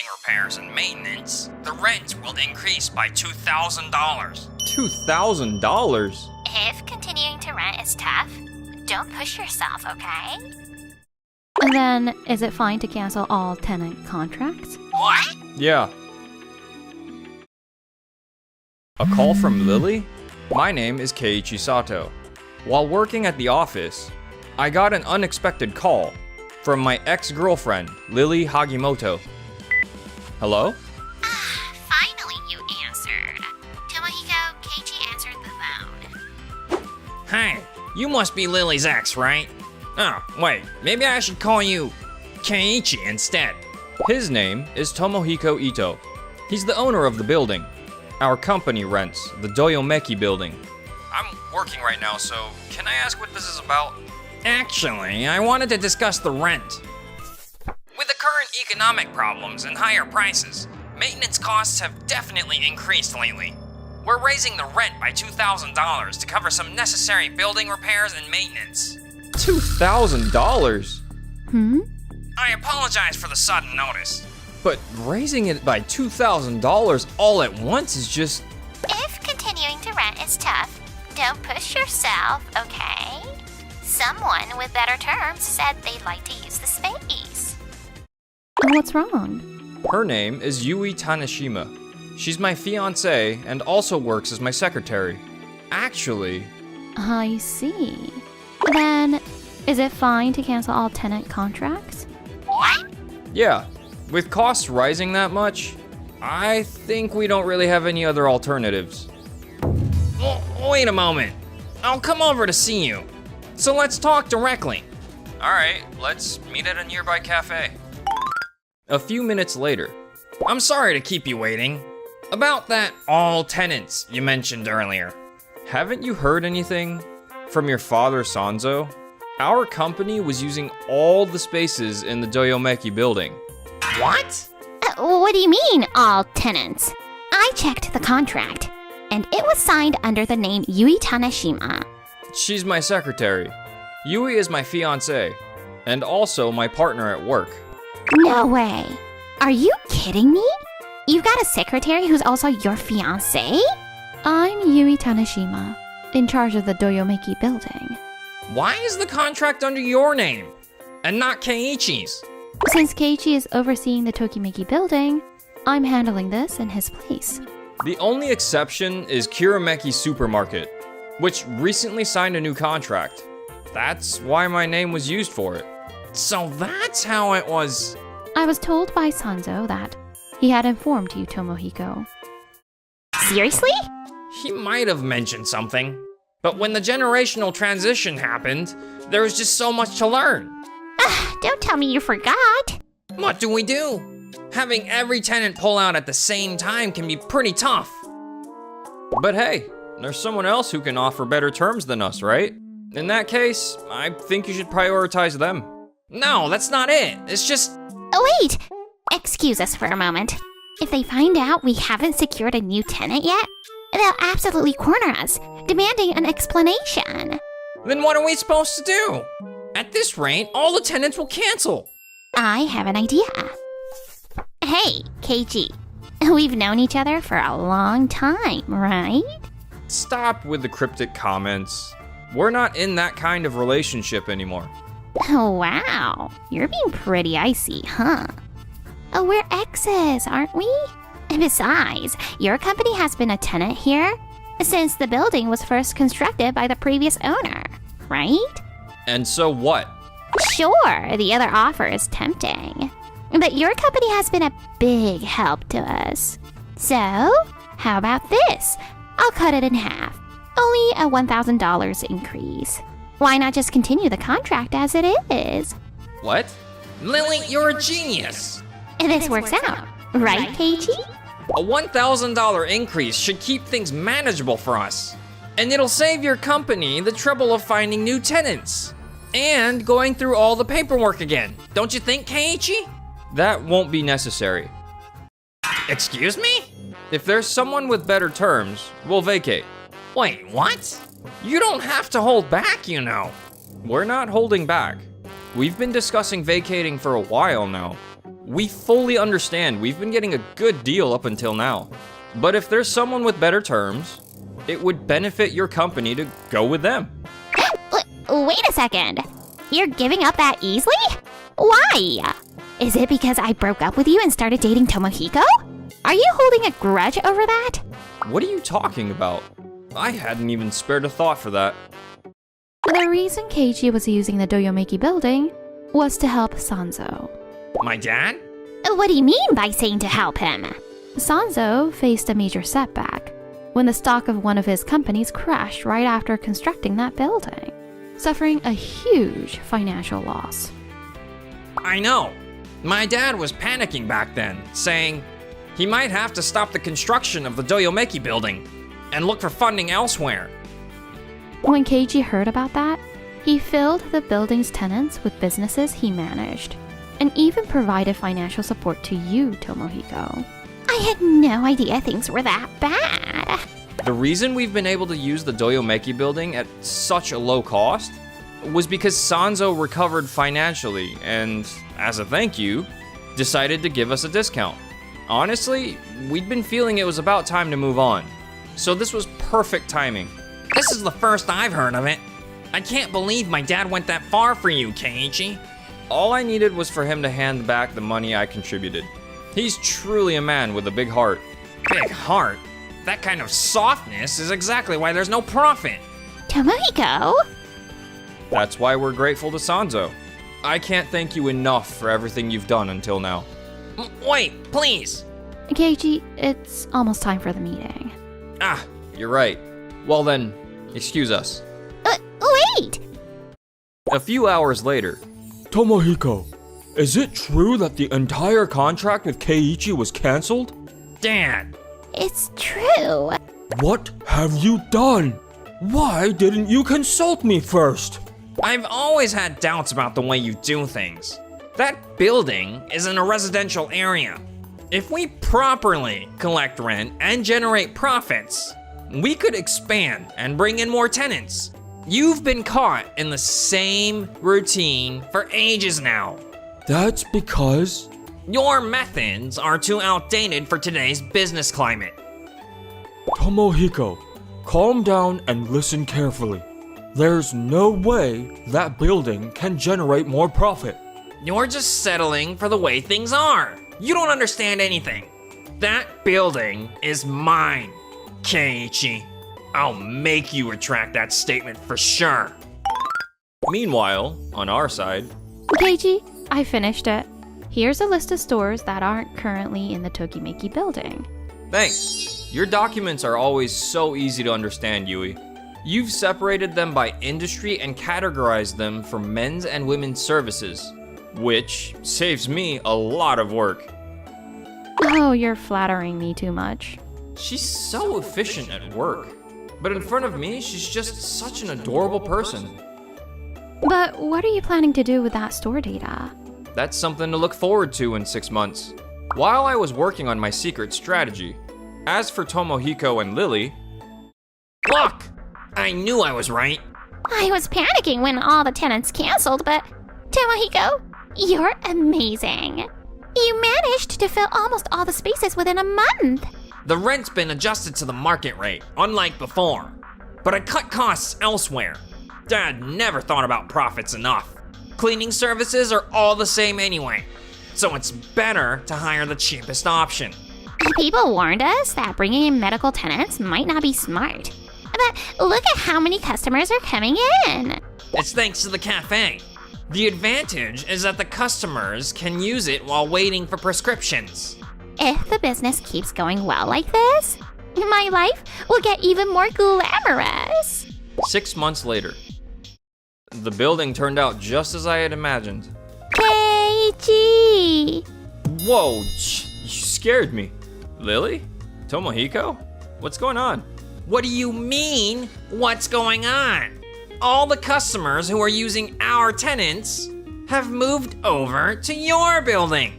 building repairs and maintenance, the rent will increase by $2,000. $2,000? If continuing to rent is tough, don't push yourself, okay? And then, is it fine to cancel all tenant contracts? What? Yeah. A call from Lily? My name is Keiichi Sato. While working at the office, I got an unexpected call from my ex-girlfriend, Lily Hagimoto. Hello? Finally you answered. Tomohiko, Keiichi answered the phone. Hey, you must be Lily's ex, right? Oh, wait, maybe I should call you Keiichi instead. His name is Tomohiko Ito. He's the owner of the building. Our company rents the Doyomeki building. I'm working right now, so can I ask what this is about? Actually, I wanted to discuss the rent. With the current economic problems and higher prices, maintenance costs have definitely increased lately. We're raising the rent by $2,000 to cover some necessary building repairs and maintenance. $2,000? I apologize for the sudden notice. But raising it by $2,000 all at once is just... If continuing to rent is tough, don't push yourself, okay? Someone with better terms said they'd like to use the space. What's wrong? Her name is Yui Tanishima. She's my fiancée and also works as my secretary. Actually... I see. Then, is it fine to cancel all tenant contracts? What? Yeah, with costs rising that much, I think we don't really have any other alternatives. Wait a moment. I'll come over to see you. So let's talk directly. Alright, let's meet at a nearby cafe. A few minutes later. I'm sorry to keep you waiting. About that all tenants you mentioned earlier. Haven't you heard anything from your father, Sanzo? Our company was using all the spaces in the Doyomeki building. What? What do you mean, all tenants? I checked the contract, and it was signed under the name Yui Tanishima. She's my secretary. Yui is my fiancée, and also my partner at work. No way. Are you kidding me? You've got a secretary who's also your fiancé? I'm Yui Tanishima, in charge of the Doyomeki building. Why is the contract under your name and not Keiichi's? Since Keiichi is overseeing the Tokimeki building, I'm handling this in his place. The only exception is Kirameki Supermarket, which recently signed a new contract. That's why my name was used for it. So that's how it was. I was told by Sanzo that he had informed you, Tomohiko. Seriously? He might have mentioned something, but when the generational transition happened, there was just so much to learn. Don't tell me you forgot. What do? Having every tenant pull out at the same time can be pretty tough. But hey, there's someone else who can offer better terms than us, right? In that case, I think you should prioritize them. No, that's not it. It's just... Oh, wait! Excuse us for a moment. If they find out we haven't secured a new tenant yet, they'll absolutely corner us, demanding an explanation. Then what are we supposed to do? At this rate, all the tenants will cancel. I have an idea. Hey, Keiichi. We've known each other for a long time, right? Stop with the cryptic comments. We're not in that kind of relationship anymore. Oh, wow. You're being pretty icy, huh? Oh, we're exes, aren't we? And besides, your company has been a tenant here since the building was first constructed by the previous owner, right? And so what? Sure, the other offer is tempting. But your company has been a big help to us. So, how about this? I'll cut it in half. Only a $1,000 increase. Why not just continue the contract as it is? What? Lily, you're a genius. This works out, right, Keiichi? A $1,000 increase should keep things manageable for us. And it'll save your company the trouble of finding new tenants. And going through all the paperwork again. Don't you think, Keiichi? That won't be necessary. Excuse me? If there's someone with better terms, we'll vacate. Wait, what? You don't have to hold back, you know. We're not holding back. We've been discussing vacating for a while now. We fully understand we've been getting a good deal up until now. But if there's someone with better terms, it would benefit your company to go with them. Wait a second. You're giving up that easily? Why? Is it because I broke up with you and started dating Tomohiko? Are you holding a grudge over that? What are you talking about? I hadn't even spared a thought for that. The reason Keiichi was using the Doyomeki building was to help Sanzo. My dad? What do you mean by saying to help him? Sanzo faced a major setback when the stock of one of his companies crashed right after constructing that building, suffering a huge financial loss. I know. My dad was panicking back then, saying he might have to stop the construction of the Doyomeki building and look for funding elsewhere. When Keiichi heard about that, he filled the building's tenants with businesses he managed, and even provided financial support to you, Tomohiko. I had no idea things were that bad. The reason we've been able to use the Doyomeki building at such a low cost was because Sanzo recovered financially and, as a thank you, decided to give us a discount. Honestly, we'd been feeling it was about time to move on, so this was perfect timing. This is the first I've heard of it. I can't believe my dad went that far for you, Keiichi. All I needed was for him to hand back the money I contributed. He's truly a man with a big heart. Big heart? That kind of softness is exactly why there's no profit. Tomohiko? That's why we're grateful to Sanzo. I can't thank you enough for everything you've done until now. Wait, please. Keiichi, it's almost time for the meeting. Ah, You're right. Well then, excuse us. Wait! A few hours later, Tomohiko, is it true that the entire contract with Keiichi was cancelled? Dad. It's true. What have you done? Why didn't you consult me first? I've always had doubts about the way you do things. That building is in a residential area. If we properly collect rent and generate profits, we could expand and bring in more tenants. You've been caught in the same routine for ages now. That's because... Your methods are too outdated for today's business climate. Tomohiko, calm down and listen carefully. There's no way that building can generate more profit. You're just settling for the way things are. You don't understand anything. That building is mine, Keiichi. I'll make you retract that statement for sure. meanwhile, on our side, Keiichi, I finished it. Here's a list of stores that aren't currently in the Tokimeki building. thanks. Your documents are always so easy to understand, Yui. You've separated them by industry and categorized them for men's and women's services, which saves me a lot of work. Oh, you're flattering me too much. She's so efficient at work, but in front of me, she's just such an adorable person. But what are you planning to do with that store data? That's something to look forward to in 6 months, while I was working on my secret strategy. As for Tomohiko and Lily, Look! I knew I was right. I was panicking when all the tenants canceled, but Tomohiko, you're amazing. You managed to fill almost all the spaces within a month. The rent's been adjusted to the market rate, unlike before. But I cut costs elsewhere. Dad never thought about profits enough. Cleaning services are all the same anyway, so it's better to hire the cheapest option. People warned us that bringing in medical tenants might not be smart. But look at how many customers are coming in. It's thanks to the cafe. The advantage is that the customers can use it while waiting for prescriptions. If the business keeps going well like this, my life will get even more glamorous. 6 months later, the building turned out just as I had imagined. Keiichi! Whoa, you scared me. Lily? Tomohiko? What's going on? What do you mean, what's going on? All the customers who are using our tenants have moved over to your building.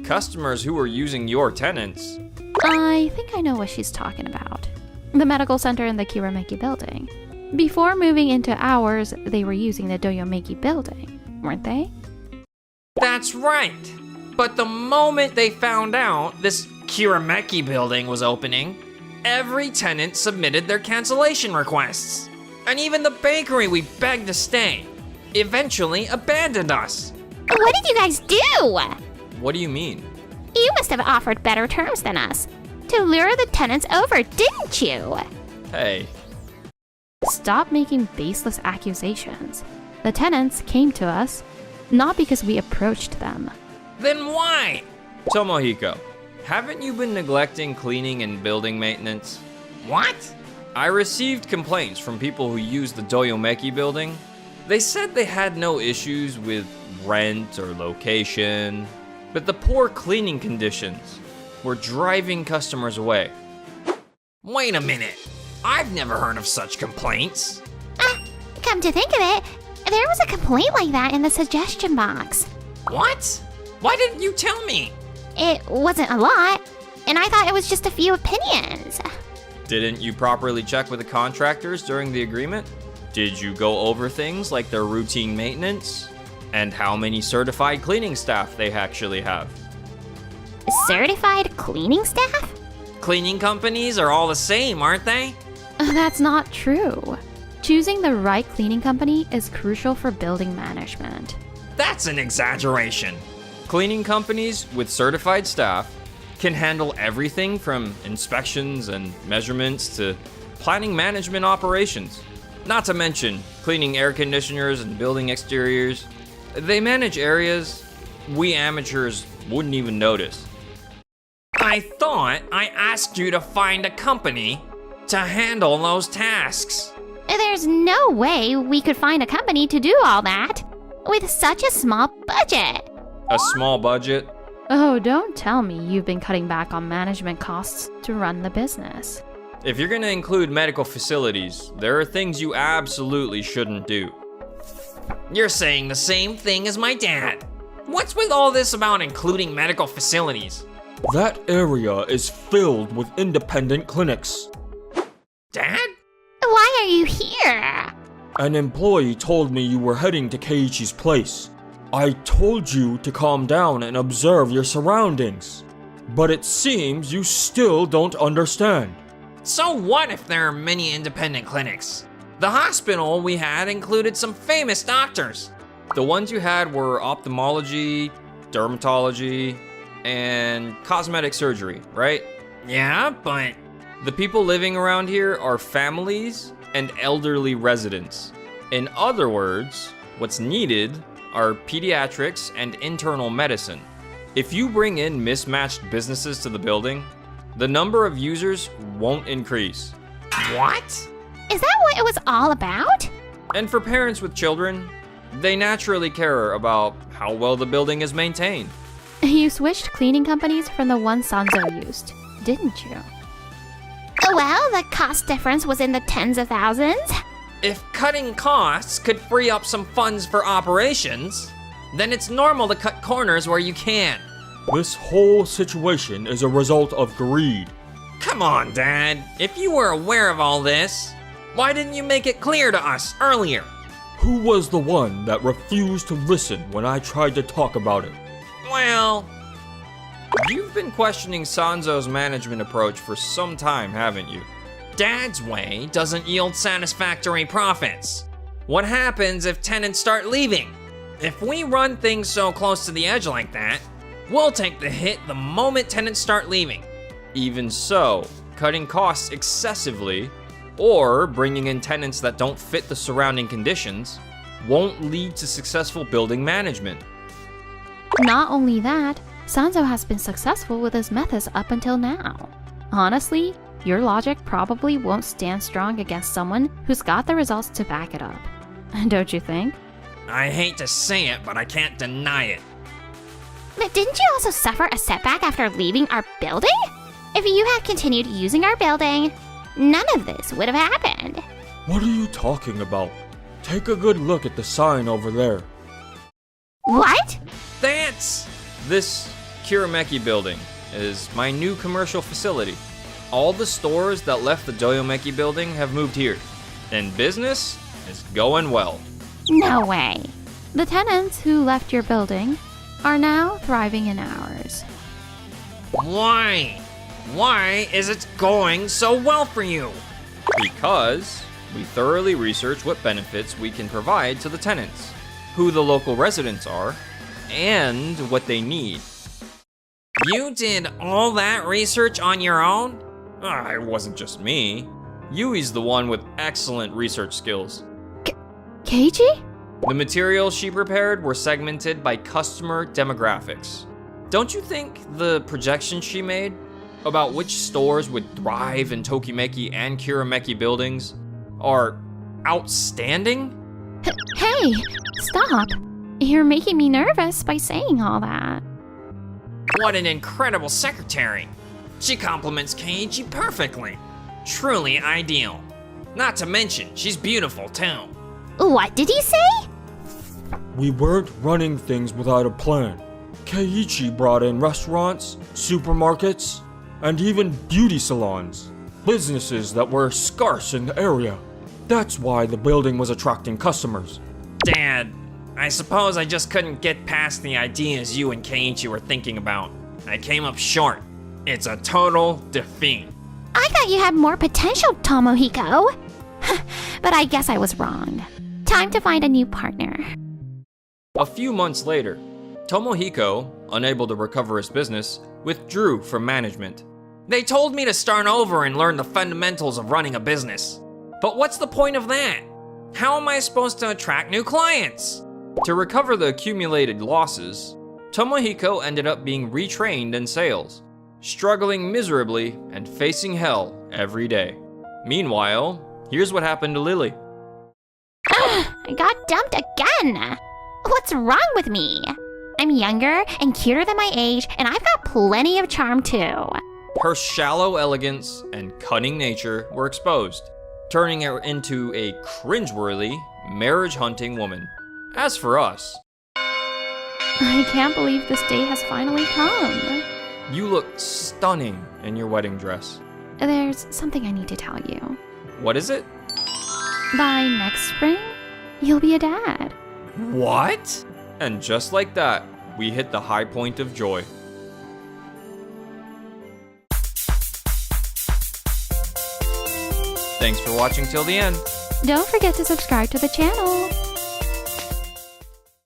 Customers who were using your tenants? I think I know what she's talking about. The medical center in the Kirameki building. Before moving into ours, they were using the Doyomeki building, weren't they? That's right. But the moment they found out this Kirameki building was opening, every tenant submitted their cancellation requests. And even the bakery we begged to stay eventually abandoned us. What did you guys do? What do you mean? You must have offered better terms than us to lure the tenants over, didn't you? Hey, Stop making baseless accusations. The tenants came to us not because we approached them. Then why? Tomohiko, haven't you been neglecting cleaning and building maintenance? What? I received complaints from people who used the Doyomeki building. They said they had no issues with rent or location, but the poor cleaning conditions were driving customers away. Wait a minute. I've never heard of such complaints. Come to think of it, there was a complaint like that in the suggestion box. What? Why didn't you tell me? It wasn't a lot, and I thought it was just a few opinions. Didn't you properly check with the contractors during the agreement? Did you go over things like their routine maintenance and how many certified cleaning staff they actually have? Certified cleaning staff? Cleaning companies are all the same, aren't they? That's not true. Choosing the right cleaning company is crucial for building management. That's an exaggeration. Cleaning companies with certified staff can handle everything from inspections and measurements to planning management operations. Not to mention cleaning air conditioners and building exteriors. They manage areas we amateurs wouldn't even notice. I thought I asked you to find a company to handle those tasks. There's no way we could find a company to do all that with such a small budget. A small budget? Oh, don't tell me you've been cutting back on management costs to run the business. If you're gonna include medical facilities, there are things you absolutely shouldn't do. You're saying the same thing as my dad. What's with all this about including medical facilities? That area is filled with independent clinics. Dad? Why are you here? An employee told me you were heading to Keiichi's place. I told you to calm down and observe your surroundings. But it seems you still don't understand. So what if there are many independent clinics? The hospital we had included some famous doctors. The ones you had were ophthalmology, dermatology, and cosmetic surgery, right? Yeah, but The people living around here are families and elderly residents. In other words, what's needed are pediatrics and internal medicine. If you bring in mismatched businesses to the building, the number of users won't increase. what? Is that what it was all about? And for parents with children, they naturally care about how well the building is maintained. You switched cleaning companies from the one Sanzo used, didn't you? Well, the cost difference was in the tens of thousands. If cutting costs could free up some funds for operations, then it's normal to cut corners where you can. This whole situation is a result of greed. Come on, Dad. If you were aware of all this, why didn't you make it clear to us earlier? Who was the one that refused to listen when I tried to talk about it? Well, You've been questioning Sanzo's management approach for some time, haven't you? Dad's way doesn't yield satisfactory profits. What happens if tenants start leaving? If we run things so close to the edge like that, we'll take the hit the moment tenants start leaving. Even so, cutting costs excessively or bringing in tenants that don't fit the surrounding conditions won't lead to successful building management. Not only that, Sanzo has been successful with his methods up until now. Honestly, your logic probably won't stand strong against someone who's got the results to back it up. Don't you think? I hate to say it, but I can't deny it. But didn't you also suffer a setback after leaving our building? If you had continued using our building, none of this would have happened. What are you talking about? Take a good look at the sign over there. What? This Kirameki building is my new commercial facility. All the stores that left the Doyomeki building have moved here, and business is going well. No way. The tenants who left your building are now thriving in ours. Why? Why is it going so well for you? Because we thoroughly research what benefits we can provide to the tenants, who the local residents are, and what they need. You did all that research on your own? It wasn't just me. Yui's the one with excellent research skills. Keiichi? The materials she prepared were segmented by customer demographics. Don't you think the projections she made about which stores would thrive in Tokimeki and Kirameki buildings are outstanding? Hey, stop. You're making me nervous by saying all that. What an incredible secretary. She compliments Keiichi perfectly. Truly ideal. Not to mention, she's beautiful too. What did he say? We weren't running things without a plan. Keiichi brought in restaurants, supermarkets, and even beauty salons. Businesses that were scarce in the area. That's why the building was attracting customers. Dad, I suppose I just couldn't get past the ideas you and Keiichi were thinking about. I came up short. It's a total defeat. I thought you had more potential, Tomohiko. But I guess I was wrong. Time to find a new partner. A few months later, Tomohiko, unable to recover his business, withdrew from management. They told me to start over and learn the fundamentals of running a business. But what's the point of that? How am I supposed to attract new clients? To recover the accumulated losses, Tomohiko ended up being retrained in sales, struggling miserably and facing hell every day. Meanwhile, here's what happened to Lily. I got dumped again. What's wrong with me? I'm younger and cuter than my age, and I've got plenty of charm too. Her shallow elegance and cunning nature were exposed, turning her into a cringeworthy, marriage-hunting woman. As for us, I can't believe this day has finally come. you look stunning in your wedding dress. There's something I need to tell you. What is it? By next spring, you'll be a dad. What? And just like that, we hit the high point of joy. Thanks for watching till the end. Don't forget to subscribe to the channel.